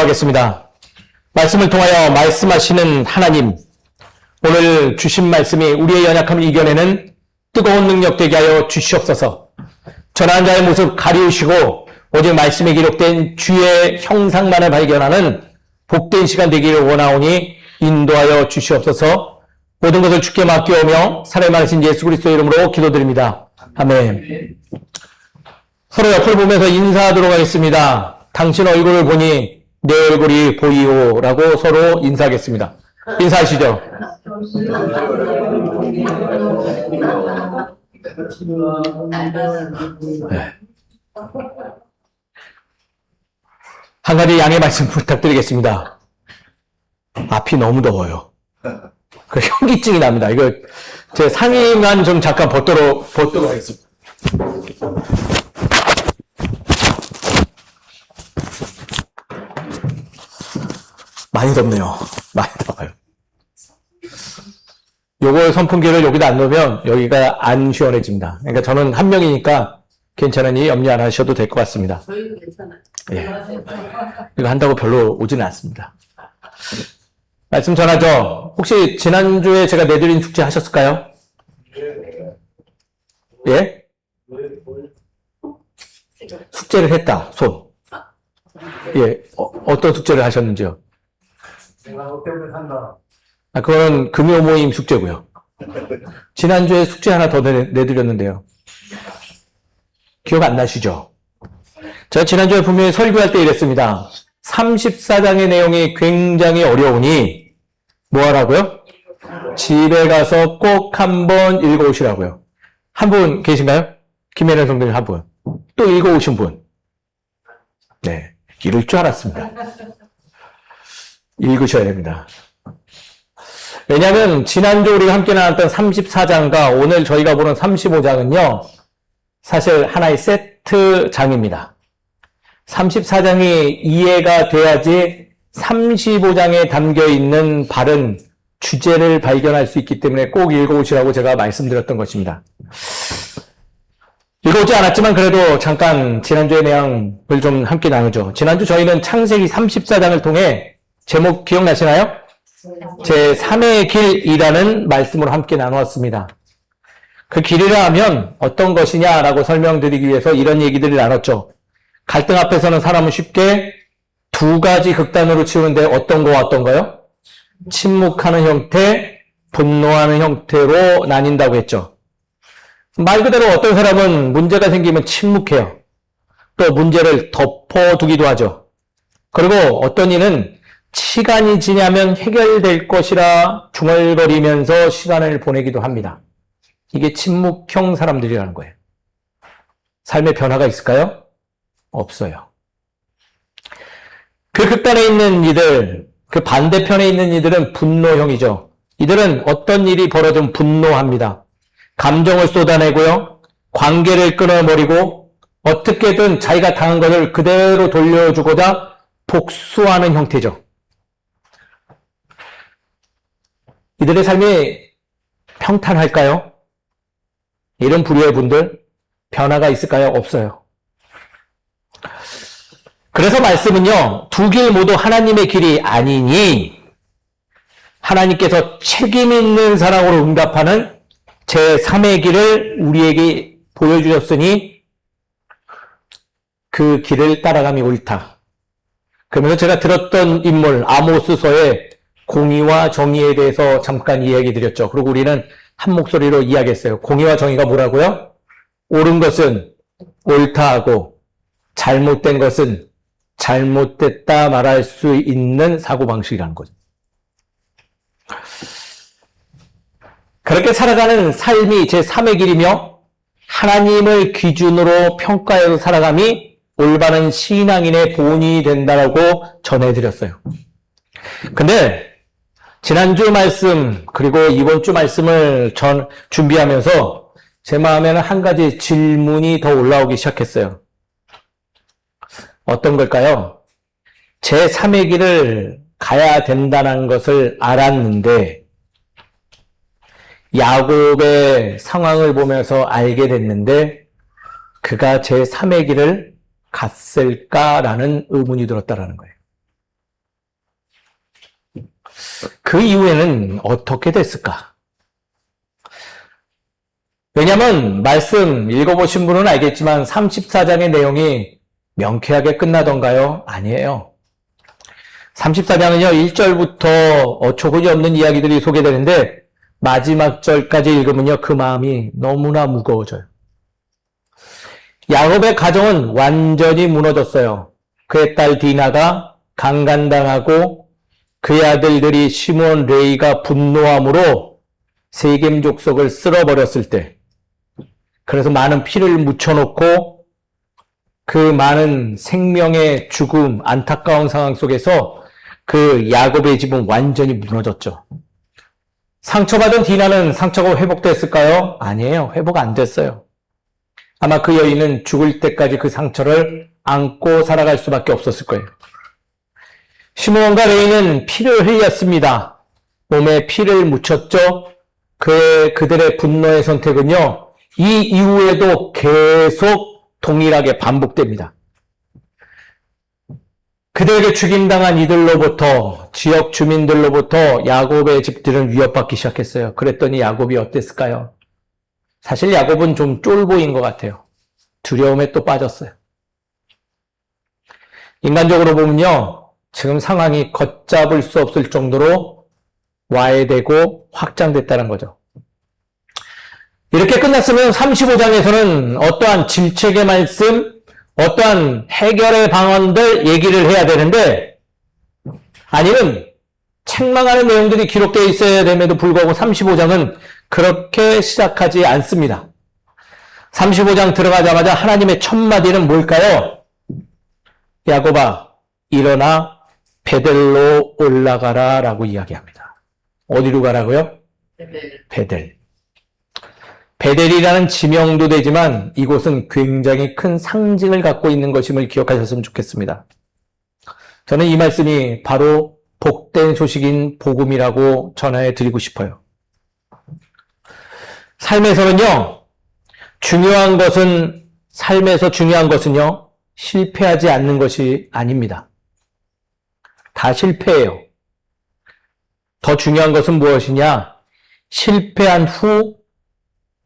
기도하겠습니다. 말씀을 통하여 말씀하시는 하나님, 오늘 주신 말씀이 우리의 연약함을 이겨내는 뜨거운 능력 되게 하여 주시옵소서. 전한 자의 모습 가리우시고 오직 말씀에 기록된 주의 형상만을 발견하는 복된 시간 되기를 원하오니 인도하여 주시옵소서. 모든 것을 주께 맡겨오며 살아계신 예수 그리스도의 이름으로 기도드립니다. 아멘. 서로 옆을 보면서 인사하도록 하겠습니다. 당신 얼굴을 보니 내 얼굴이 보이오라고 서로 인사하겠습니다. 인사하시죠. 네. 한 가지 양해 말씀 부탁드리겠습니다. 앞이 너무 더워요. 그 현기증이 납니다. 이거 제 상의만 좀 잠깐 벗도록 하겠습니다. 많이 덥네요. 많이 더워요. 요걸 선풍기를 여기다 안 놓으면 여기가 안 시원해집니다. 그러니까 저는 한 명이니까 괜찮으니 염려 안 하셔도 될 것 같습니다. 저희는 괜찮아요. 예. 이거 한다고 별로 오지는 않습니다. 말씀 전하죠? 혹시 지난주에 제가 내드린 숙제 하셨을까요? 예? 숙제를 했다. 손. 예. 어떤 숙제를 하셨는지요? 그건 금요 모임 숙제고요. 지난주에 숙제 하나 더 내드렸는데요. 기억 안 나시죠? 제가 지난주에 분명히 설교할 때 이랬습니다. 34장의 내용이 굉장히 어려우니 뭐 하라고요? 집에 가서 꼭 한번 읽어오시라고요. 한 분 계신가요? 김혜련 성도님 한 분. 또 읽어오신 분. 네. 이럴 줄 알았습니다. 읽으셔야 됩니다. 왜냐하면 지난주 우리가 함께 나눴던 34장과 오늘 저희가 보는 35장은요. 사실 하나의 세트장입니다. 34장이 이해가 돼야지 35장에 담겨있는 바른 주제를 발견할 수 있기 때문에 꼭 읽어오시라고 제가 말씀드렸던 것입니다. 읽어오지 않았지만 그래도 잠깐 지난주의 내용을 좀 함께 나누죠. 지난주 저희는 창세기 34장을 통해 제목 기억나시나요? 제3의 길이라는 말씀으로 함께 나누었습니다. 그 길이라 하면 어떤 것이냐라고 설명드리기 위해서 이런 얘기들을 나눴죠. 갈등 앞에서는 사람은 쉽게 두 가지 극단으로 치우는데 어떤 거와 어떤 거요? 침묵하는 형태, 분노하는 형태로 나뉜다고 했죠. 말 그대로 어떤 사람은 문제가 생기면 침묵해요. 또 문제를 덮어두기도 하죠. 그리고 어떤 이는 시간이 지나면 해결될 것이라 중얼거리면서 시간을 보내기도 합니다. 이게 침묵형 사람들이라는 거예요. 삶의 변화가 있을까요? 없어요. 그 극단에 있는 이들, 그 반대편에 있는 이들은 분노형이죠. 이들은 어떤 일이 벌어지면 분노합니다. 감정을 쏟아내고요. 관계를 끊어버리고 어떻게든 자기가 당한 것을 그대로 돌려주고자 복수하는 형태죠. 이들의 삶이 평탄할까요? 이런 부류의 분들 변화가 있을까요? 없어요. 그래서 말씀은요. 두 길 모두 하나님의 길이 아니니 하나님께서 책임 있는 사랑으로 응답하는 제3의 길을 우리에게 보여주셨으니 그 길을 따라감이 옳다. 그러면서 제가 들었던 인물 아모스서의 공의와 정의에 대해서 잠깐 이야기 드렸죠. 그리고 우리는 한 목소리로 이야기했어요. 공의와 정의가 뭐라고요? 옳은 것은 옳다 하고 잘못된 것은 잘못됐다 말할 수 있는 사고방식이라는 거죠. 그렇게 살아가는 삶이 제3의 길이며 하나님을 기준으로 평가해서 살아감이 올바른 신앙인의 본이 된다라고 전해드렸어요. 근데 지난주 말씀 그리고 이번 주 말씀을 준비하면서 제 마음에는 한 가지 질문이 더 올라오기 시작했어요. 어떤 걸까요? 제3의 길을 가야 된다는 것을 알았는데 야곱의 상황을 보면서 알게 됐는데 그가 제3의 길을 갔을까라는 의문이 들었다라는 거예요. 그 이후에는 어떻게 됐을까? 왜냐하면 말씀 읽어보신 분은 알겠지만 34장의 내용이 명쾌하게 끝나던가요? 아니에요. 34장은요, 1절부터 어처구니 없는 이야기들이 소개되는데 마지막 절까지 읽으면요, 그 마음이 너무나 무거워져요. 야곱의 가정은 완전히 무너졌어요. 그의 딸 디나가 강간당하고 그의 아들들이 시므온, 레위가 분노함으로 세겜 족속을 쓸어버렸을 때, 그래서 많은 피를 묻혀놓고 그 많은 생명의 죽음, 안타까운 상황 속에서 그 야곱의 집은 완전히 무너졌죠. 상처받은 디나는 상처가 회복됐을까요? 아니에요. 회복 안 됐어요. 아마 그 여인은 죽을 때까지 그 상처를 안고 살아갈 수밖에 없었을 거예요. 시므온과 레위는 피를 흘렸습니다. 몸에 피를 묻혔죠. 그들의 분노의 선택은요, 이 이후에도 계속 동일하게 반복됩니다. 그들에게 죽임당한 이들로부터, 지역 주민들로부터 야곱의 집들은 위협받기 시작했어요. 그랬더니 야곱이 어땠을까요? 사실 야곱은 좀 쫄보인 것 같아요. 두려움에 또 빠졌어요. 인간적으로 보면요, 지금 상황이 걷잡을 수 없을 정도로 와해되고 확장됐다는 거죠. 이렇게 끝났으면 35장에서는 어떠한 질책의 말씀, 어떠한 해결의 방안들 얘기를 해야 되는데, 아니면 책망하는 내용들이 기록되어 있어야 됨에도 불구하고 35장은 그렇게 시작하지 않습니다. 35장 들어가자마자 하나님의 첫 마디는 뭘까요? 야곱아, 일어나 베델로 올라가라 라고 이야기합니다. 어디로 가라고요? 베델. 베델이라는 지명도 되지만 이곳은 굉장히 큰 상징을 갖고 있는 것임을 기억하셨으면 좋겠습니다. 저는 이 말씀이 바로 복된 소식인 복음이라고 전해 드리고 싶어요. 삶에서는요, 삶에서 중요한 것은요, 실패하지 않는 것이 아닙니다. 다 실패해요. 더 중요한 것은 무엇이냐? 실패한 후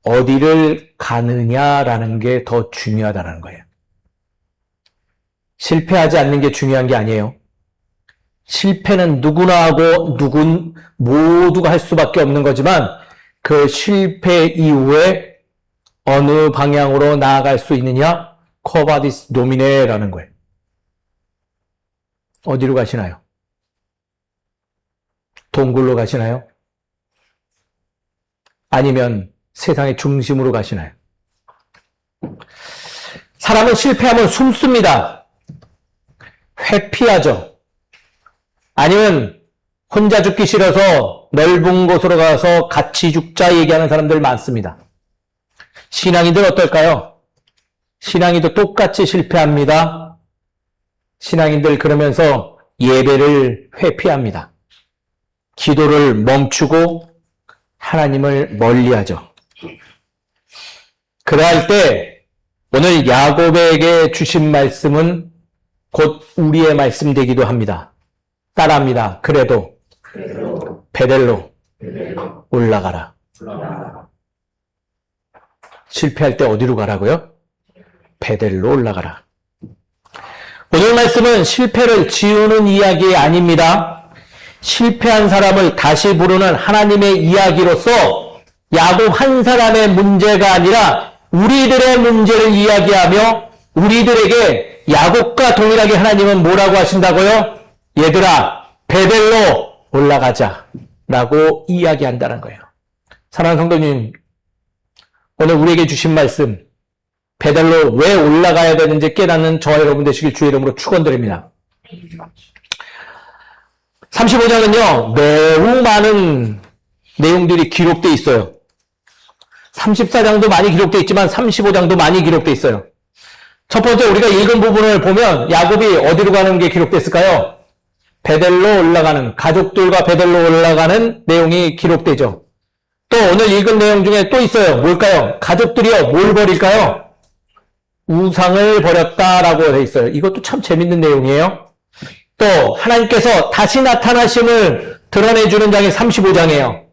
어디를 가느냐라는 게 더 중요하다는 거예요. 실패하지 않는 게 중요한 게 아니에요. 실패는 누구나 하고 모두가 할 수밖에 없는 거지만 그 실패 이후에 어느 방향으로 나아갈 수 있느냐? 코바디스 도미네라는 거예요. 어디로 가시나요? 동굴로 가시나요? 아니면 세상의 중심으로 가시나요? 사람은 실패하면 숨습니다. 회피하죠. 아니면 혼자 죽기 싫어서 넓은 곳으로 가서 같이 죽자 얘기하는 사람들 많습니다. 신앙인들 어떨까요? 신앙인도 똑같이 실패합니다. 신앙인들 그러면서 예배를 회피합니다. 기도를 멈추고 하나님을 멀리하죠. 그러할 때 오늘 야곱에게 주신 말씀은 곧 우리의 말씀 되기도 합니다. 따라합니다. 그래도 베델로 올라가라. 실패할 때 어디로 가라고요? 베델로 올라가라. 오늘 말씀은 실패를 지우는 이야기 아닙니다. 실패한 사람을 다시 부르는 하나님의 이야기로서 야곱 한 사람의 문제가 아니라 우리들의 문제를 이야기하며 우리들에게 야곱과 동일하게 하나님은 뭐라고 하신다고요? 얘들아, 베델로 올라가자 라고 이야기한다는 거예요. 사랑하는 성도님, 오늘 우리에게 주신 말씀, 베델로 왜 올라가야 되는지 깨닫는 저와 여러분 되시길 주의 이름으로 축원드립니다. 35장은요, 매우 많은 내용들이 기록되어 있어요. 34장도 많이 기록되어 있지만 35장도 많이 기록되어 있어요. 첫 번째 우리가 읽은 부분을 보면 야곱이 어디로 가는 게 기록됐을까요? 베델로 올라가는, 가족들과 베델로 올라가는 내용이 기록되죠. 또 오늘 읽은 내용 중에 또 있어요. 뭘까요? 가족들이요, 뭘 버릴까요? 우상을 버렸다라고 되어 있어요. 이것도 참 재밌는 내용이에요. 또 하나님께서 다시 나타나심을 드러내주는 장이 35장이에요.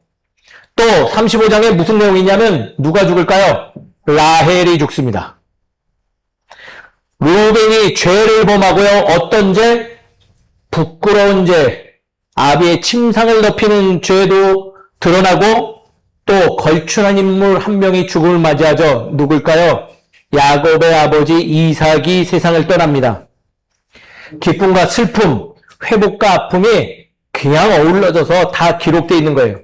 또 35장에 무슨 내용이 있냐면 누가 죽을까요? 라헬이 죽습니다. 루벤이 죄를 범하고요. 어떤 죄? 부끄러운 죄, 아비의 침상을 덮이는 죄도 드러나고 또 걸출한 인물 한 명이 죽음을 맞이하죠. 누굴까요? 야곱의 아버지 이삭이 세상을 떠납니다. 기쁨과 슬픔, 회복과 아픔이 그냥 어울러져서 다 기록되어 있는 거예요.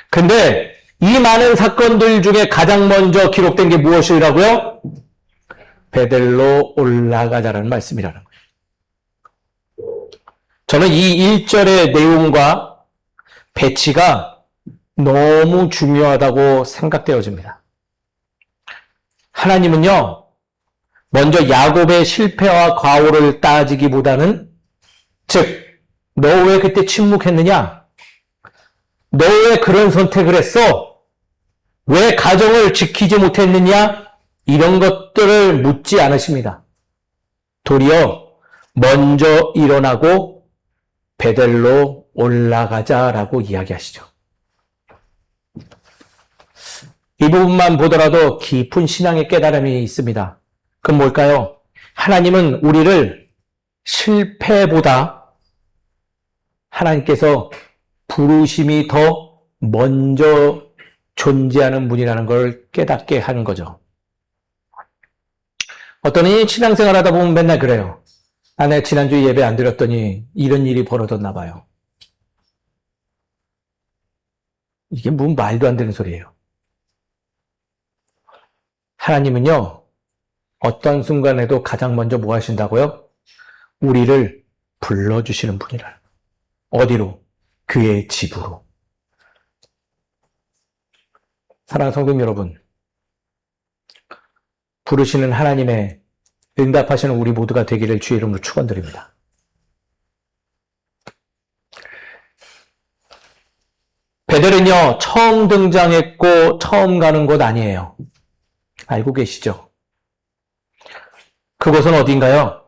근데 이 많은 사건들 중에 가장 먼저 기록된 게 무엇이라고요? 베델로 올라가자라는 말씀이라는 거예요. 저는 이 1절의 내용과 배치가 너무 중요하다고 생각되어집니다. 하나님은요, 먼저 야곱의 실패와 과오를 따지기보다는, 즉, 너 왜 그때 침묵했느냐? 너 왜 그런 선택을 했어? 왜 가정을 지키지 못했느냐? 이런 것들을 묻지 않으십니다. 도리어 먼저 일어나고 베델로 올라가자라고 이야기하시죠. 이 부분만 보더라도 깊은 신앙의 깨달음이 있습니다. 그럼 뭘까요? 하나님은 우리를 실패보다 하나님께서 부르심이 더 먼저 존재하는 분이라는 걸 깨닫게 하는 거죠. 어떤 이는 신앙생활 하다 보면 맨날 그래요. 아, 내가 지난주에 예배 안 드렸더니 이런 일이 벌어졌나 봐요. 이게 무슨 말도 안 되는 소리예요. 하나님은요, 어떤 순간에도 가장 먼저 뭐 하신다고요? 우리를 불러주시는 분이라. 어디로? 그의 집으로. 사랑하는 성도 여러분, 부르시는 하나님의 응답하시는 우리 모두가 되기를 주의 이름으로 축원드립니다. 베델은요, 처음 등장했고 처음 가는 곳 아니에요. 알고 계시죠? 그곳은 어딘가요?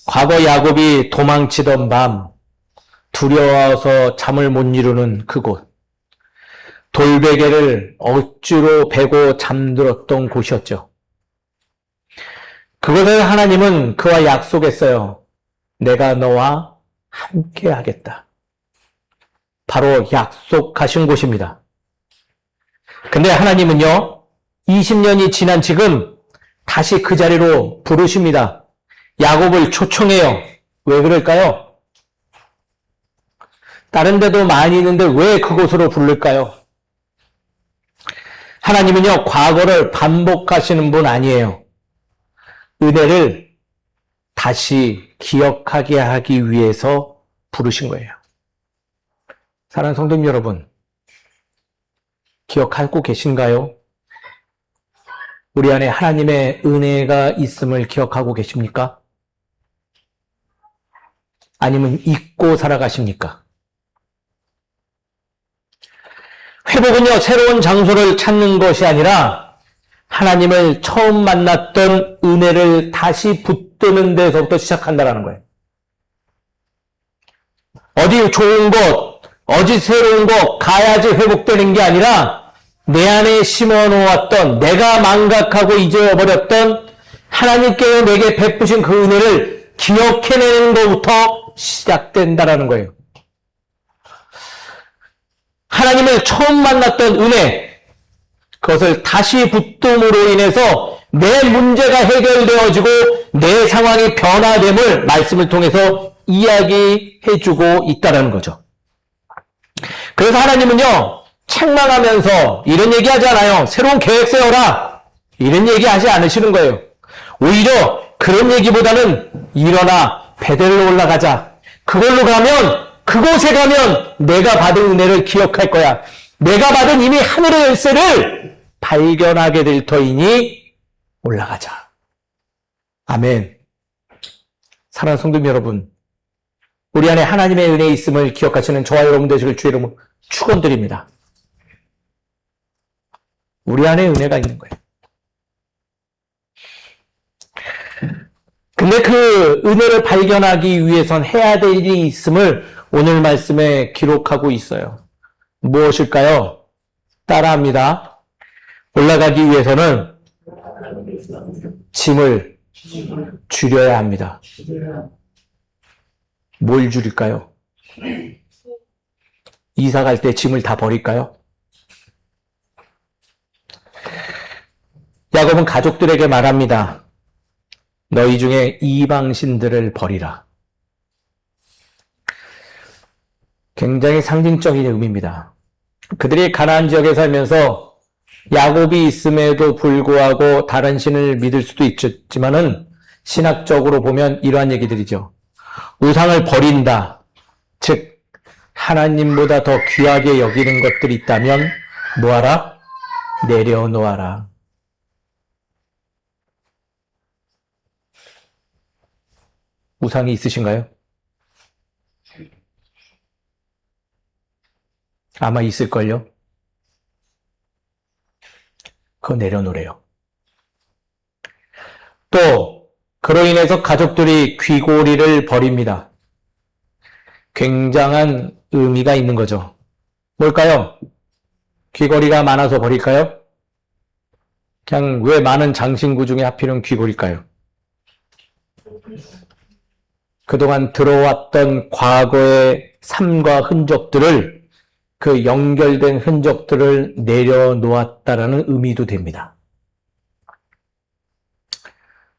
과거 야곱이 도망치던 밤, 두려워서 잠을 못 이루는 그곳, 돌베개를 억지로 베고 잠들었던 곳이었죠. 그곳에서 하나님은 그와 약속했어요. 내가 너와 함께 하겠다. 바로 약속하신 곳입니다. 근데 하나님은요, 20년이 지난 지금 다시 그 자리로 부르십니다. 야곱을 초청해요. 왜 그럴까요? 다른 데도 많이 있는데 왜 그곳으로 부를까요? 하나님은요, 과거를 반복하시는 분 아니에요. 은혜를 다시 기억하게 하기 위해서 부르신 거예요. 사랑하는 성도 여러분, 기억하고 계신가요? 우리 안에 하나님의 은혜가 있음을 기억하고 계십니까? 아니면 잊고 살아가십니까? 회복은요, 새로운 장소를 찾는 것이 아니라 하나님을 처음 만났던 은혜를 다시 붙드는 데서부터 시작한다는 거예요. 어디 좋은 곳, 어디 새로운 곳 가야지 회복되는 게 아니라 내 안에 심어놓았던, 내가 망각하고 잊어버렸던 하나님께서 내게 베푸신 그 은혜를 기억해내는 것부터 시작된다는 거예요. 하나님을 처음 만났던 은혜, 그것을 다시 붙듦으로 인해서 내 문제가 해결되어지고 내 상황이 변화됨을 말씀을 통해서 이야기해주고 있다는 거죠. 그래서 하나님은요, 책망하면서 이런 얘기 하지 않아요. 새로운 계획 세워라. 이런 얘기 하지 않으시는 거예요. 오히려 그런 얘기보다는 일어나 베델로 올라가자. 그걸로 가면, 그곳에 가면 내가 받은 은혜를 기억할 거야. 내가 받은 이미 하늘의 열쇠를 발견하게 될 터이니 올라가자. 아멘. 사랑하는 성도 여러분, 우리 안에 하나님의 은혜에 있음을 기억하시는 저와 여러분 되시길 주의 이름으로 축원드립니다. 우리 안에 은혜가 있는 거예요. 근데 그 은혜를 발견하기 위해선 해야 될 일이 있음을 오늘 말씀에 기록하고 있어요. 무엇일까요? 따라합니다. 올라가기 위해서는 짐을 줄여야 합니다. 뭘 줄일까요? 이사 갈 때 짐을 다 버릴까요? 야곱은 가족들에게 말합니다. 너희 중에 이방신들을 버리라. 굉장히 상징적인 의미입니다. 그들이 가나안 지역에 살면서 야곱이 있음에도 불구하고 다른 신을 믿을 수도 있지만은 신학적으로 보면 이러한 얘기들이죠. 우상을 버린다. 즉 하나님보다 더 귀하게 여기는 것들이 있다면 뭐하라? 내려놓아라. 우상이 있으신가요? 아마 있을걸요? 그거 내려놓으래요. 또 그로 인해서 가족들이 귀고리를 버립니다. 굉장한 의미가 있는 거죠. 뭘까요? 귀고리가 많아서 버릴까요? 그냥 왜 많은 장신구 중에 하필은 귀고리일까요? 그동안 들어왔던 과거의 삶과 흔적들을 그 연결된 흔적들을 내려놓았다라는 의미도 됩니다.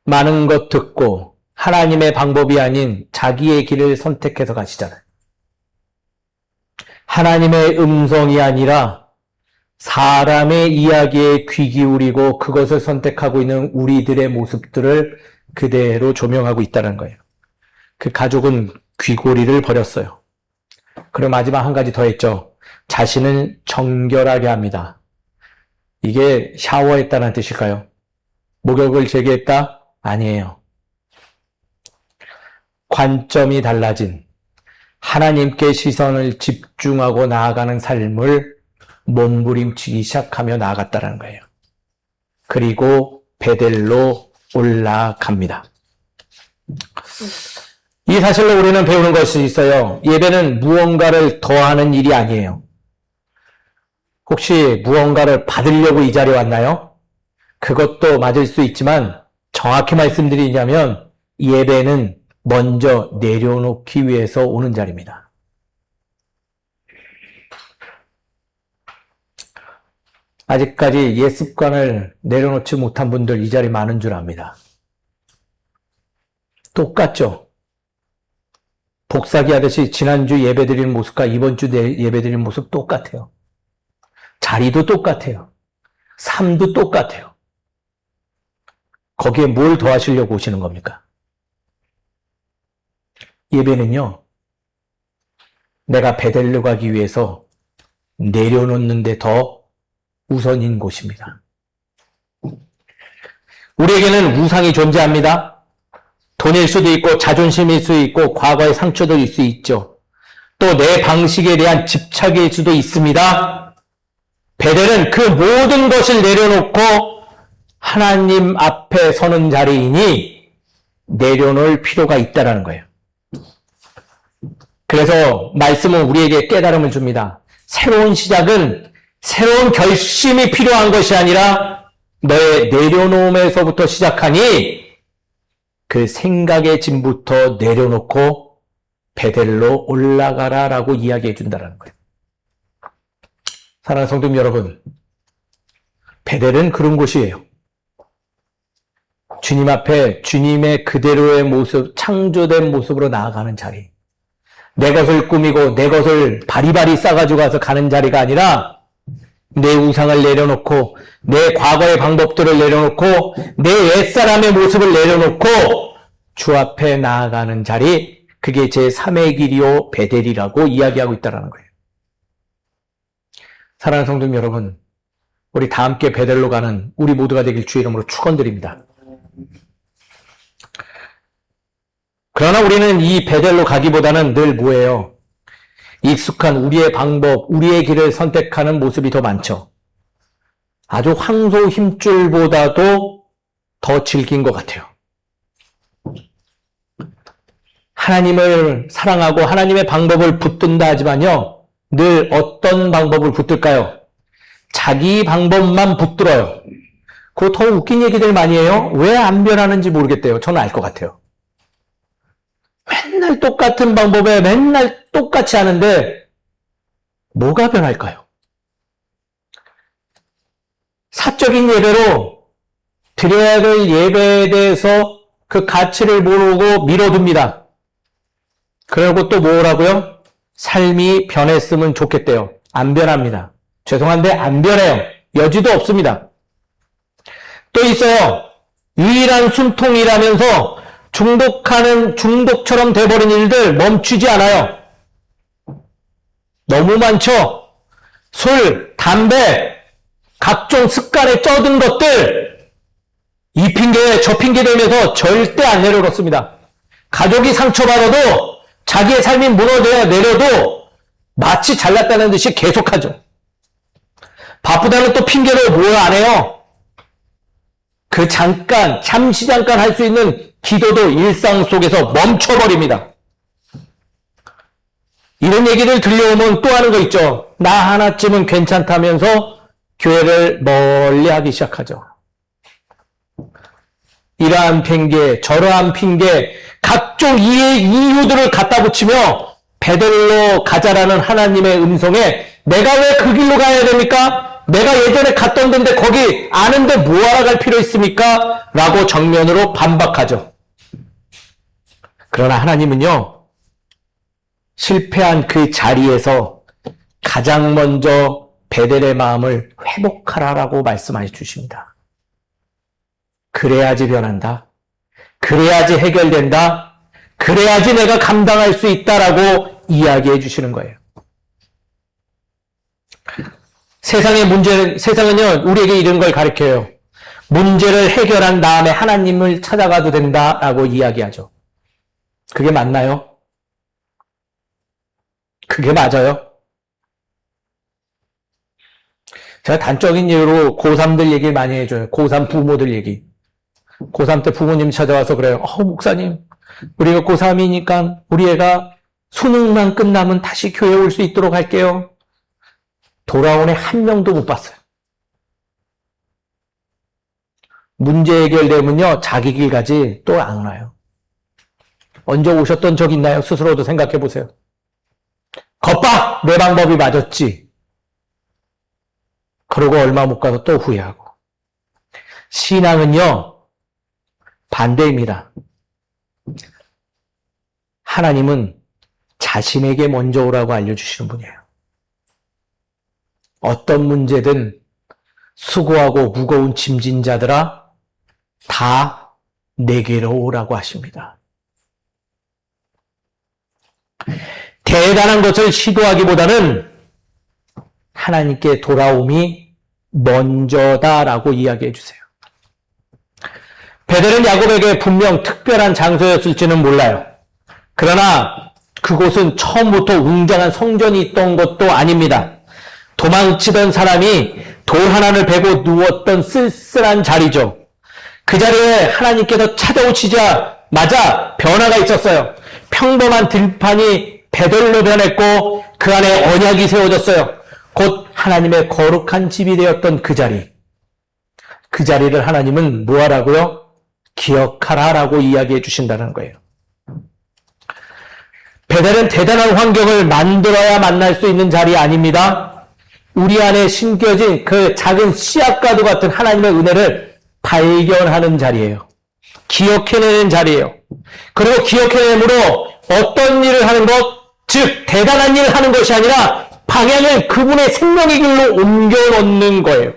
많은 것 듣고 하나님의 방법이 아닌 자기의 길을 선택해서 가시잖아요. 하나님의 음성이 아니라 사람의 이야기에 귀 기울이고 그것을 선택하고 있는 우리들의 모습들을 그대로 조명하고 있다는 거예요. 그 가족은 귀고리를 버렸어요. 그리고 마지막 한 가지 더 했죠. 자신을 정결하게 합니다. 이게 샤워했다는 뜻일까요? 목욕을 제기했다? 아니에요. 관점이 달라진 하나님께 시선을 집중하고 나아가는 삶을 몸부림치기 시작하며 나아갔다는 거예요. 그리고 베델로 올라갑니다. 이 사실로 우리는 배우는 것이 있어요. 예배는 무언가를 더하는 일이 아니에요. 혹시 무언가를 받으려고 이 자리에 왔나요? 그것도 맞을 수 있지만 정확히 말씀드리자면 예배는 먼저 내려놓기 위해서 오는 자리입니다. 아직까지 옛 습관을 내려놓지 못한 분들 이 자리에 많은 줄 압니다. 똑같죠? 복사기 하듯이 지난주 예배드리는 모습과 이번 주 예배드리는 모습 똑같아요. 자리도 똑같아요. 삶도 똑같아요. 거기에 뭘 더하시려고 오시는 겁니까? 예배는요, 내가 베델로 가기 위해서 내려놓는데 더 우선인 곳입니다. 우리에게는 우상이 존재합니다. 돈일 수도 있고 자존심일 수도 있고 과거의 상처들일 수 있죠. 또 내 방식에 대한 집착일 수도 있습니다. 베델은 그 모든 것을 내려놓고 하나님 앞에 서는 자리이니 내려놓을 필요가 있다는 거예요. 그래서 말씀은 우리에게 깨달음을 줍니다. 새로운 시작은 새로운 결심이 필요한 것이 아니라 너의 내려놓음에서부터 시작하니 그 생각의 짐부터 내려놓고 베델로 올라가라라고 이야기해 준다는 거예요. 사랑하는 성도님 여러분, 베델은 그런 곳이에요. 주님 앞에 주님의 그대로의 모습, 창조된 모습으로 나아가는 자리. 내 것을 꾸미고 내 것을 바리바리 싸가지고 가서 가는 자리가 아니라 내 우상을 내려놓고 내 과거의 방법들을 내려놓고 내 옛사람의 모습을 내려놓고 주 앞에 나아가는 자리, 그게 제3의 길이요 베델이라고 이야기하고 있다는 거예요. 사랑하는 성도님 여러분, 우리 다 함께 베델로 가는 우리 모두가 되길 주의 이름으로 축원드립니다. 그러나 우리는 이 베델로 가기보다는 늘 뭐예요? 익숙한 우리의 방법, 우리의 길을 선택하는 모습이 더 많죠. 아주 황소 힘줄보다도 더 질긴 것 같아요. 하나님을 사랑하고 하나님의 방법을 붙든다 하지만요, 늘 어떤 방법을 붙들까요? 자기 방법만 붙들어요. 그거 더 웃긴 얘기들 많이 해요. 왜 안 변하는지 모르겠대요. 저는 알 것 같아요. 맨날 똑같은 방법에 맨날 똑같이 하는데 뭐가 변할까요? 사적인 예배로 드려야 될 예배에 대해서 그 가치를 모르고 미뤄둡니다. 그리고 또 뭐라고요? 삶이 변했으면 좋겠대요. 안 변합니다. 죄송한데 안 변해요. 여지도 없습니다. 또 있어요. 유일한 숨통이라면서 중독처럼 돼버린 일들 멈추지 않아요. 너무 많죠? 술, 담배, 각종 습관에 쩌든 것들, 이 핑계 저 핑계 대면서 절대 안 내려놓습니다. 가족이 상처받아도 자기의 삶이 무너져 내려도 마치 잘났다는 듯이 계속하죠. 바쁘다는 또 핑계로 뭘 안 해요? 잠시 잠깐 할 수 있는 기도도 일상 속에서 멈춰버립니다. 이런 얘기를 들려오면 또 하는 거 있죠. 나 하나쯤은 괜찮다면서 교회를 멀리하기 시작하죠. 이러한 핑계, 저러한 핑계, 각종 이유들을 갖다 붙이며 베델로 가자라는 하나님의 음성에 내가 왜 그 길로 가야 됩니까? 내가 예전에 갔던 데인데 거기 아는데 뭐하러 갈 필요 있습니까? 라고 정면으로 반박하죠. 그러나 하나님은요, 실패한 그 자리에서 가장 먼저 베델의 마음을 회복하라라고 말씀해 주십니다. 그래야지 변한다. 그래야지 해결된다. 그래야지 내가 감당할 수 있다라고 이야기해 주시는 거예요. 세상은요, 우리에게 이런 걸 가르쳐요. 문제를 해결한 다음에 하나님을 찾아가도 된다라고 이야기하죠. 그게 맞나요? 그게 맞아요? 제가 단적인 예로 고3들 얘기를 많이 해줘요. 고3 부모들 얘기. 고3 때 부모님 찾아와서 그래요. 목사님, 우리가 고3이니까 우리 애가 수능만 끝나면 다시 교회 올 수 있도록 할게요. 돌아온 애 한 명도 못 봤어요. 문제 해결되면요, 자기 길 가지 또 안 와요. 언제 오셨던 적 있나요? 스스로도 생각해 보세요. 겉봐! 내 방법이 맞았지. 그러고 얼마 못 가서 또 후회하고. 신앙은요, 반대입니다. 하나님은 자신에게 먼저 오라고 알려주시는 분이에요. 어떤 문제든 수고하고 무거운 짐진 자들아, 다 내게로 오라고 하십니다. 대단한 것을 시도하기보다는 하나님께 돌아옴이 먼저다라고 이야기해 주세요. 베델은 야곱에게 분명 특별한 장소였을지는 몰라요. 그러나 그곳은 처음부터 웅장한 성전이 있던 것도 아닙니다. 도망치던 사람이 돌 하나를 베고 누웠던 쓸쓸한 자리죠. 그 자리에 하나님께서 찾아오시자마자 변화가 있었어요. 평범한 들판이 베델로 변했고 그 안에 언약이 세워졌어요. 곧 하나님의 거룩한 집이 되었던 그 자리. 그 자리를 하나님은 뭐 하라고요? 기억하라라고 이야기해 주신다는 거예요. 베델은 대단한 환경을 만들어야 만날 수 있는 자리 아닙니다. 우리 안에 심겨진 그 작은 씨앗과도 같은 하나님의 은혜를 발견하는 자리예요. 기억해내는 자리예요. 그리고 기억해내므로 어떤 일을 하는 것, 즉 대단한 일을 하는 것이 아니라 방향을 그분의 생명의 길로 옮겨놓는 거예요.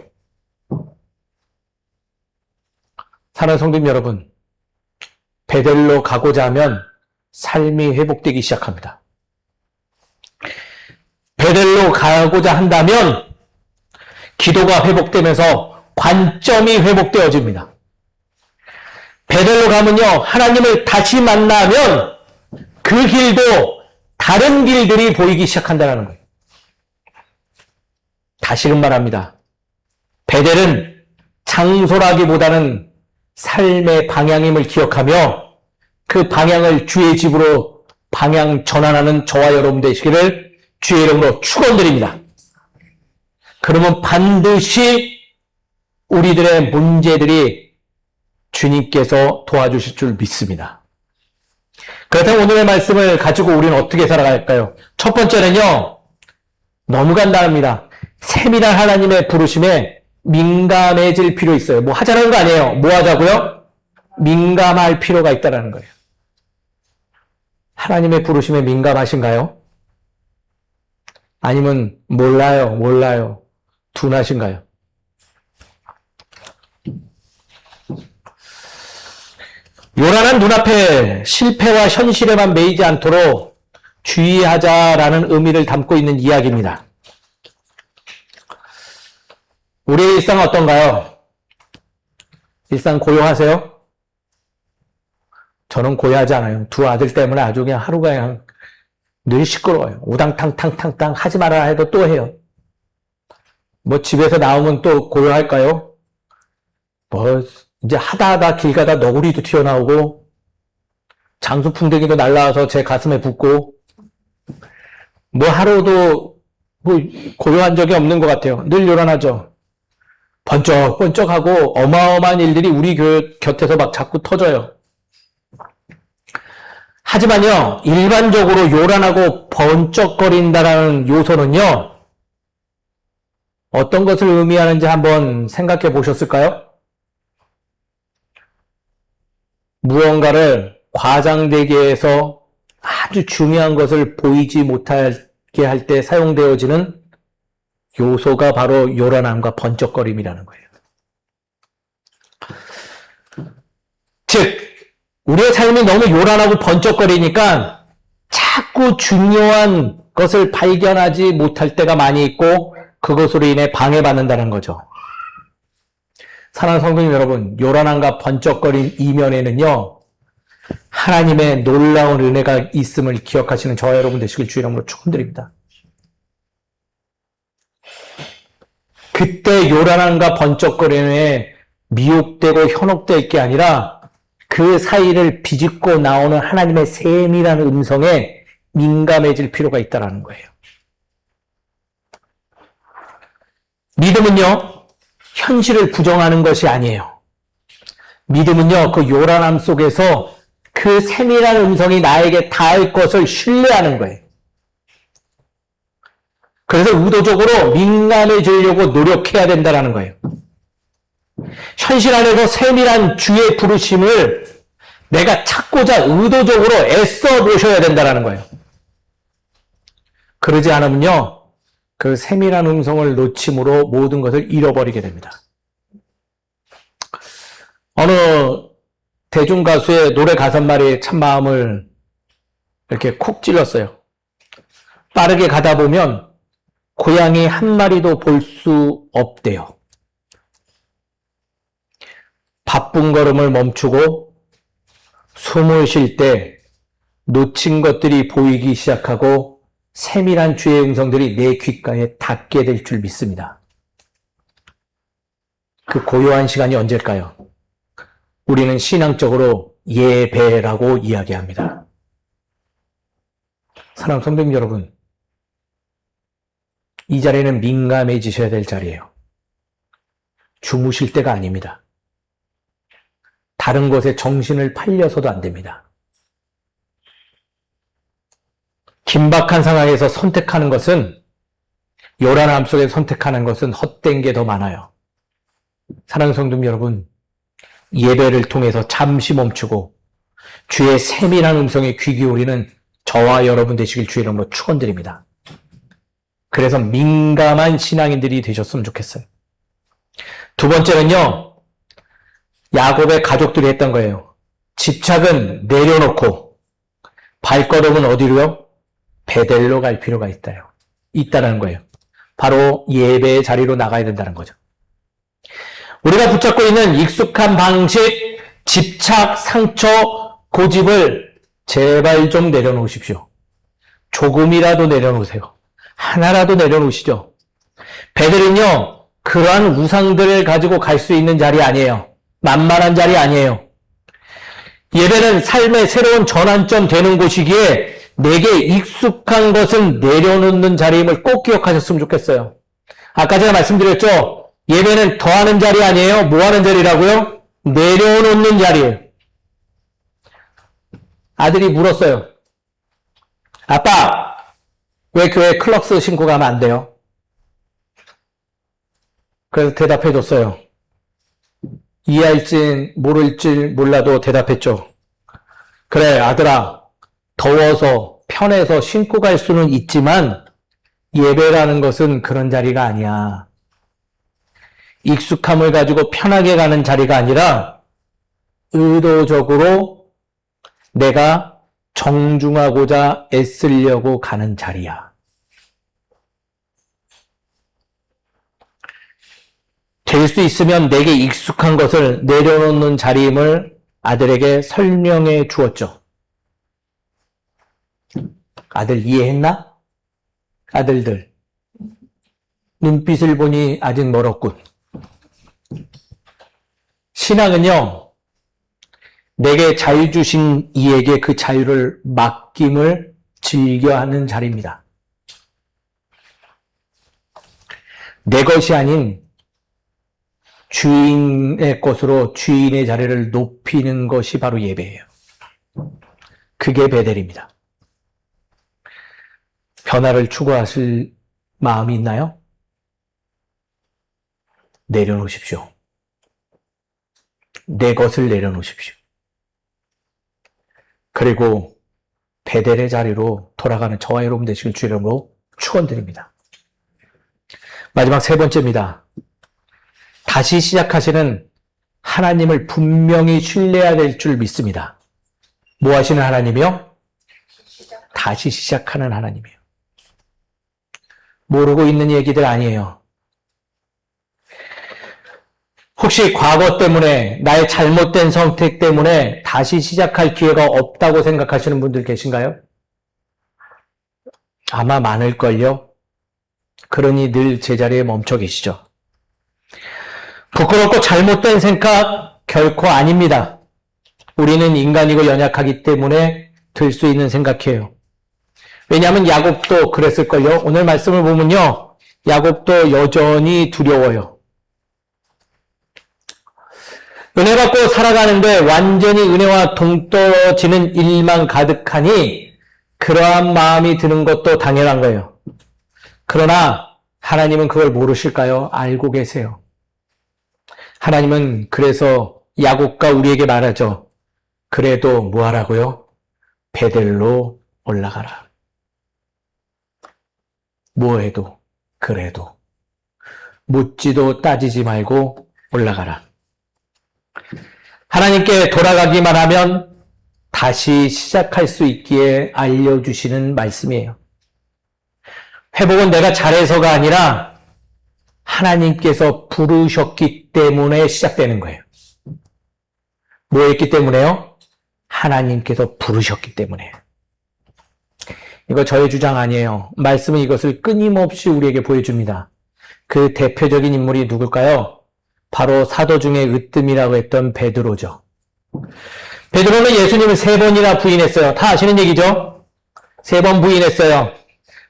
사랑하는 성도님 여러분, 베델로 가고자 하면 삶이 회복되기 시작합니다. 베델로 가고자 한다면 기도가 회복되면서 관점이 회복되어집니다. 베델로 가면요, 하나님을 다시 만나면 그 길도 다른 길들이 보이기 시작한다는 거예요. 다시금 말합니다. 베델은 장소라기보다는 삶의 방향임을 기억하며 그 방향을 주의 집으로 방향 전환하는 저와 여러분 되시기를 주의 이름으로 축원드립니다. 그러면 반드시 우리들의 문제들이 주님께서 도와주실 줄 믿습니다. 그렇다면 오늘의 말씀을 가지고 우리는 어떻게 살아갈까요? 첫 번째는요, 너무 간단합니다. 세밀한 하나님의 부르심에 민감해질 필요 있어요. 뭐 하자는 거 아니에요. 뭐 하자고요? 민감할 필요가 있다는 거예요. 하나님의 부르심에 민감하신가요? 아니면 몰라요. 둔하신가요? 요란한 눈앞에 실패와 현실에만 매이지 않도록 주의하자라는 의미를 담고 있는 이야기입니다. 우리의 일상은 어떤가요? 일상 고요하세요? 저는 고요하지 않아요. 두 아들 때문에 아주 그냥 하루가 그냥 늘 시끄러워요. 우당탕탕탕탕 하지 말아야 해도 또 해요. 뭐 집에서 나오면 또 고요할까요? 뭐 이제 하다 길 가다 너구리도 튀어나오고 장수풍뎅이도 날라와서 제 가슴에 붙고 뭐 하루도 뭐 고요한 적이 없는 것 같아요. 늘 요란하죠. 번쩍번쩍하고 어마어마한 일들이 우리 곁에서 막 자꾸 터져요. 하지만요, 일반적으로 요란하고 번쩍거린다라는 요소는요, 어떤 것을 의미하는지 한번 생각해 보셨을까요? 무언가를 과장되게 해서 아주 중요한 것을 보이지 못하게 할 때 사용되어지는 요소가 바로 요란함과 번쩍거림이라는 거예요. 즉, 우리의 삶이 너무 요란하고 번쩍거리니까 자꾸 중요한 것을 발견하지 못할 때가 많이 있고 그것으로 인해 방해받는다는 거죠. 사랑하는 성도님 여러분, 요란함과 번쩍거림 이면에는요, 하나님의 놀라운 은혜가 있음을 기억하시는 저와 여러분 되시길 주의 이름으로 축원드립니다. 그때 요란함과 번쩍거림에 미혹되고 현혹될 게 아니라 그 사이를 비집고 나오는 하나님의 세밀한 음성에 민감해질 필요가 있다는 거예요. 믿음은요, 현실을 부정하는 것이 아니에요. 믿음은요, 그 요란함 속에서 그 세밀한 음성이 나에게 닿을 것을 신뢰하는 거예요. 그래서 의도적으로 민감해지려고 노력해야 된다는 거예요. 현실 안에서 세밀한 주의 부르심을 내가 찾고자 의도적으로 애써 보셔야 된다는 거예요. 그러지 않으면요, 그 세밀한 음성을 놓침으로 모든 것을 잃어버리게 됩니다. 어느 대중가수의 노래 가사말이 참 마음을 이렇게 콕 찔렀어요. 빠르게 가다 보면 고양이 한 마리도 볼 수 없대요. 바쁜 걸음을 멈추고 숨을 쉴 때 놓친 것들이 보이기 시작하고 세밀한 주의 음성들이 내 귓가에 닿게 될 줄 믿습니다. 그 고요한 시간이 언제일까요? 우리는 신앙적으로 예배라고 이야기합니다. 사랑하는 성도님 여러분, 이 자리는 민감해지셔야 될 자리예요. 주무실 때가 아닙니다. 다른 것에 정신을 팔려서도 안 됩니다. 긴박한 상황에서 선택하는 것은, 요란함 속에 선택하는 것은 헛된 게 더 많아요. 사랑하는 성도님 여러분, 예배를 통해서 잠시 멈추고 주의 세밀한 음성에 귀 기울이는 저와 여러분 되시길 주의 이름으로 축원드립니다. 그래서 민감한 신앙인들이 되셨으면 좋겠어요. 두 번째는요, 야곱의 가족들이 했던 거예요. 집착은 내려놓고 발걸음은 어디로요? 베델로 갈 필요가 있다는 거예요. 바로 예배의 자리로 나가야 된다는 거죠. 우리가 붙잡고 있는 익숙한 방식, 집착, 상처, 고집을 제발 좀 내려놓으십시오. 조금이라도 내려놓으세요. 하나라도 내려놓으시죠. 베델은요, 그러한 우상들을 가지고 갈 수 있는 자리 아니에요. 만만한 자리 아니에요. 예배는 삶의 새로운 전환점 되는 곳이기에 내게 익숙한 것은 내려놓는 자리임을 꼭 기억하셨으면 좋겠어요. 아까 제가 말씀드렸죠? 예배는 더하는 자리 아니에요? 뭐 하는 자리라고요? 내려놓는 자리예요. 아들이 물었어요. 아빠, 왜 교회 클럭스 신고 가면 안 돼요? 그래서 대답해 줬어요. 이해할지 모를지 몰라도 대답했죠. 그래, 아들아. 더워서 편해서 신고 갈 수는 있지만 예배라는 것은 그런 자리가 아니야. 익숙함을 가지고 편하게 가는 자리가 아니라 의도적으로 내가 정중하고자 애쓰려고 가는 자리야. 될 수 있으면 내게 익숙한 것을 내려놓는 자리임을 아들에게 설명해 주었죠. 아들 이해했나? 아들들. 눈빛을 보니 아직 멀었군. 신앙은요, 내게 자유 주신 이에게 그 자유를 맡김을 즐겨하는 자리입니다. 내 것이 아닌 주인의 것으로 주인의 자리를 높이는 것이 바로 예배예요. 그게 베델입니다. 변화를 추구하실 마음이 있나요? 내려놓으십시오. 내 것을 내려놓으십시오. 그리고 베델의 자리로 돌아가는 저와 여러분 되시길 주 이름으로 축원드립니다. 마지막 세 번째입니다. 다시 시작하시는 하나님을 분명히 신뢰해야 될 줄 믿습니다. 뭐 하시는 하나님이요? 다시 시작하는 하나님이에요. 모르고 있는 얘기들 아니에요. 혹시 과거 때문에, 나의 잘못된 선택 때문에 다시 시작할 기회가 없다고 생각하시는 분들 계신가요? 아마 많을걸요? 그러니 늘 제자리에 멈춰 계시죠. 부끄럽고 잘못된 생각 결코 아닙니다. 우리는 인간이고 연약하기 때문에 들 수 있는 생각이에요. 왜냐하면 야곱도 그랬을걸요. 오늘 말씀을 보면요, 야곱도 여전히 두려워요. 은혜 받고 살아가는데 완전히 은혜와 동떨어지는 일만 가득하니 그러한 마음이 드는 것도 당연한 거예요. 그러나 하나님은 그걸 모르실까요? 알고 계세요. 하나님은 그래서 야곱과 우리에게 말하죠. 그래도 뭐 하라고요? 베델로 올라가라. 뭐 해도, 그래도. 묻지도 따지지 말고 올라가라. 하나님께 돌아가기만 하면 다시 시작할 수 있기에 알려주시는 말씀이에요. 회복은 내가 잘해서가 아니라 하나님께서 부르셨기 때문에 시작되는 거예요. 뭐 했기 때문에요? 하나님께서 부르셨기 때문에. 이거 저의 주장 아니에요. 말씀은 이것을 끊임없이 우리에게 보여줍니다. 그 대표적인 인물이 누굴까요? 바로 사도 중에 으뜸이라고 했던 베드로죠. 베드로는 예수님을 3번이나 부인했어요. 다 아시는 얘기죠? 3번 부인했어요.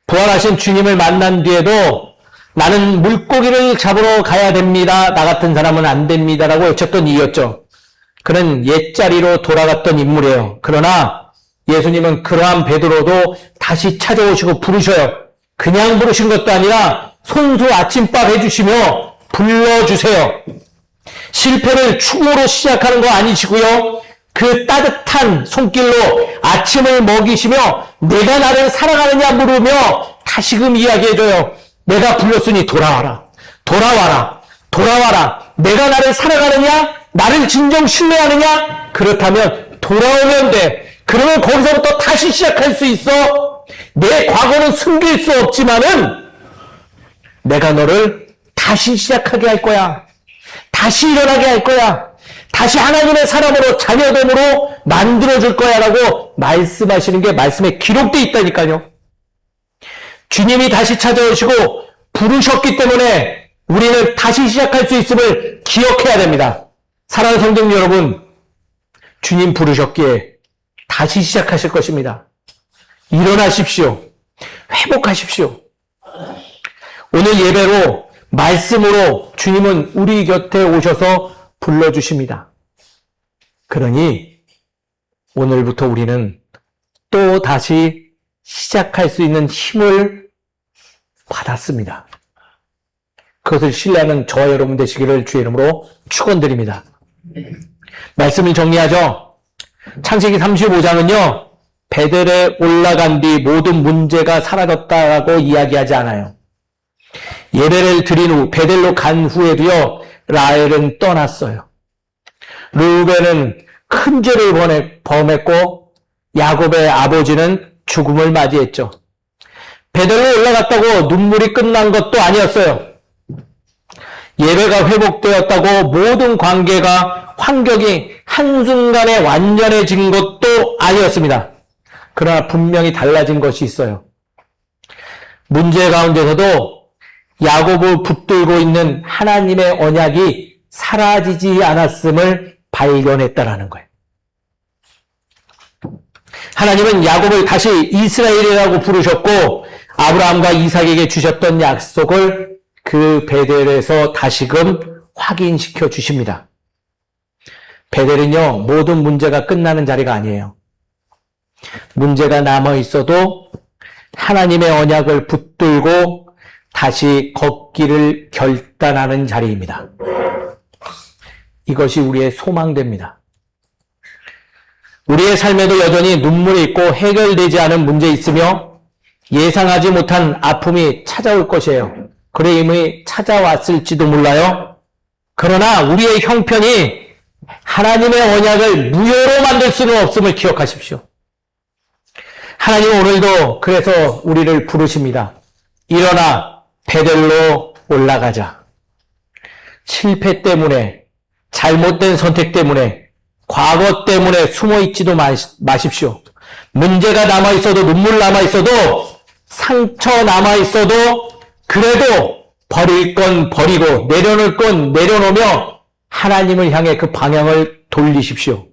부활하신 주님을 만난 뒤에도 나는 물고기를 잡으러 가야 됩니다. 나 같은 사람은 안 됩니다라고 외쳤던 이였죠. 그는 옛자리로 돌아갔던 인물이에요. 그러나 예수님은 그러한 베드로도 다시 찾아오시고 부르셔요. 그냥 부르신 것도 아니라 손수 아침밥 해주시며 불러주세요. 실패를 충으로 시작하는 거 아니시고요. 그 따뜻한 손길로 아침을 먹이시며 내가 나를 사랑하느냐 물으며 다시금 이야기해줘요. 내가 불렀으니 돌아와라. 돌아와라. 돌아와라. 내가 나를 사랑하느냐? 나를 진정 신뢰하느냐? 그렇다면 돌아오면 돼. 그러면 거기서부터 다시 시작할 수 있어. 내 과거는 숨길 수 없지만은 내가 너를 다시 시작하게 할 거야. 다시 일어나게 할 거야. 다시 하나님의 사람으로 자녀됨으로 만들어줄 거야 라고 말씀하시는 게 말씀에 기록되어 있다니까요. 주님이 다시 찾아오시고 부르셨기 때문에 우리는 다시 시작할 수 있음을 기억해야 됩니다. 사랑하는 성도 여러분, 주님 부르셨기에 다시 시작하실 것입니다. 일어나십시오. 회복하십시오. 오늘 예배로, 말씀으로 주님은 우리 곁에 오셔서 불러주십니다. 그러니 오늘부터 우리는 또 다시 시작할 수 있는 힘을 받았습니다. 그것을 신뢰하는 저와 여러분 되시기를 주의 이름으로 축원드립니다. 말씀을 정리하죠. 창세기 35장은요. 베델에 올라간 뒤 모든 문제가 사라졌다고 이야기하지 않아요. 예배를 드린 후 베델로 간 후에도요. 라헬은 떠났어요. 르우벤은 큰 죄를 범했고 야곱의 아버지는 죽음을 맞이했죠. 베델로 올라갔다고 눈물이 끝난 것도 아니었어요. 예배가 회복되었다고 모든 관계가, 환경이 한순간에 완전해진 것도 아니었습니다. 그러나 분명히 달라진 것이 있어요. 문제 가운데서도 야곱을 붙들고 있는 하나님의 언약이 사라지지 않았음을 발견했다라는 거예요. 하나님은 야곱을 다시 이스라엘이라고 부르셨고 아브라함과 이삭에게 주셨던 약속을 그 베델에서 다시금 확인시켜 주십니다. 베델은요, 모든 문제가 끝나는 자리가 아니에요. 문제가 남아있어도 하나님의 언약을 붙들고 다시 걷기를 결단하는 자리입니다. 이것이 우리의 소망됩니다. 우리의 삶에도 여전히 눈물이 있고 해결되지 않은 문제 있으며 예상하지 못한 아픔이 찾아올 것이에요. 그래 이미 찾아왔을지도 몰라요. 그러나 우리의 형편이 하나님의 언약을 무효로 만들 수는 없음을 기억하십시오. 하나님은 오늘도 그래서 우리를 부르십니다. 일어나 베델로 올라가자. 실패 때문에, 잘못된 선택 때문에, 과거 때문에 숨어있지도 마십시오. 문제가 남아있어도, 눈물 남아있어도, 상처 남아있어도 그래도 버릴 건 버리고 내려놓을 건 내려놓으며 하나님을 향해 그 방향을 돌리십시오.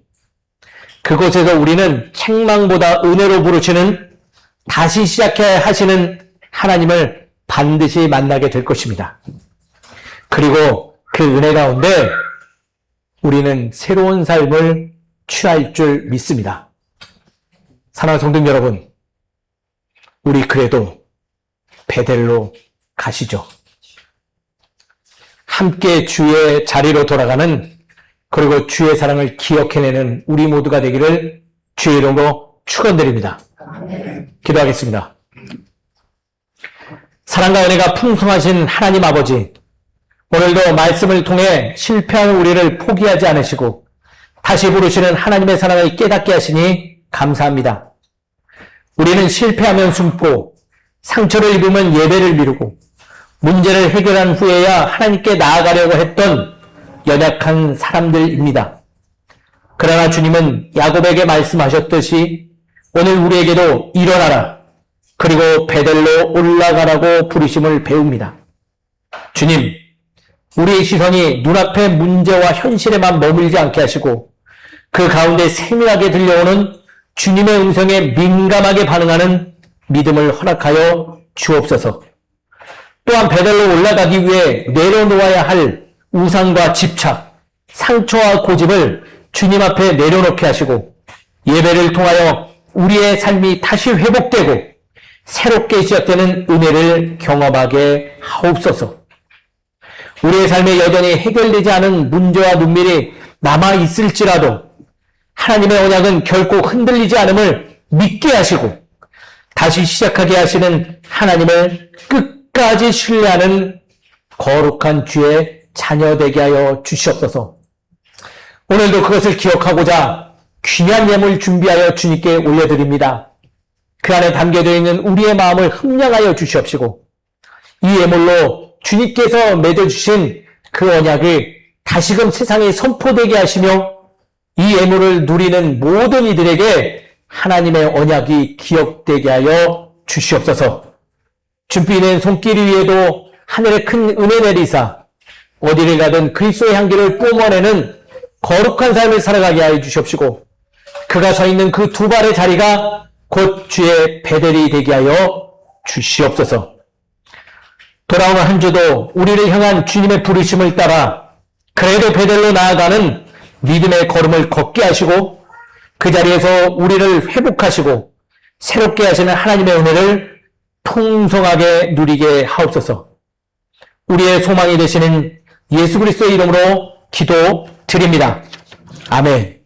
그곳에서 우리는 책망보다 은혜로 부르시는, 다시 시작해야 하시는 하나님을 반드시 만나게 될 것입니다. 그리고 그 은혜 가운데 우리는 새로운 삶을 취할 줄 믿습니다. 사랑하는 성도 여러분, 우리 그래도 베델로 가시죠. 함께 주의 자리로 돌아가는, 그리고 주의 사랑을 기억해내는 우리 모두가 되기를 주의 이름으로 축원드립니다. 기도하겠습니다. 사랑과 은혜가 풍성하신 하나님 아버지, 오늘도 말씀을 통해 실패한 우리를 포기하지 않으시고 다시 부르시는 하나님의 사랑을 깨닫게 하시니 감사합니다. 우리는 실패하면 숨고 상처를 입으면 예배를 미루고 문제를 해결한 후에야 하나님께 나아가려고 했던 연약한 사람들입니다. 그러나 주님은 야곱에게 말씀하셨듯이 오늘 우리에게도 일어나라, 그리고 베델로 올라가라고 부르심을 배웁니다. 주님, 우리의 시선이 눈앞의 문제와 현실에만 머물지 않게 하시고 그 가운데 세밀하게 들려오는 주님의 음성에 민감하게 반응하는 믿음을 허락하여 주옵소서. 또한 베델로 올라가기 위해 내려놓아야 할 우상과 집착, 상처와 고집을 주님 앞에 내려놓게 하시고 예배를 통하여 우리의 삶이 다시 회복되고 새롭게 시작되는 은혜를 경험하게 하옵소서. 우리의 삶에 여전히 해결되지 않은 문제와 눈물이 남아있을지라도 하나님의 언약은 결코 흔들리지 않음을 믿게 하시고 다시 시작하게 하시는 하나님을 끝까지 신뢰하는 거룩한 주의 자녀 되게 하여 주시옵소서. 오늘도 그것을 기억하고자 귀한 예물 준비하여 주님께 올려드립니다. 그 안에 담겨져 있는 우리의 마음을 흠량하여 주시옵시고 이 예물로 주님께서 맺어주신 그 언약을 다시금 세상에 선포되게 하시며 이 예물을 누리는 모든 이들에게 하나님의 언약이 기억되게 하여 주시옵소서. 준비된 손길 위에도 하늘의 큰 은혜 내리사 어디를 가든 그리스도의 향기를 뿜어내는 거룩한 삶을 살아가게 하여 주시옵시고 그가 서 있는 그 두 발의 자리가 곧 주의 베델이 되게 하여 주시옵소서. 돌아오는 한 주도 우리를 향한 주님의 부르심을 따라 그래도 베델로 나아가는 믿음의 걸음을 걷게 하시고 그 자리에서 우리를 회복하시고 새롭게 하시는 하나님의 은혜를 풍성하게 누리게 하옵소서. 우리의 소망이 되시는 예수 그리스도의 이름으로 기도드립니다. 아멘.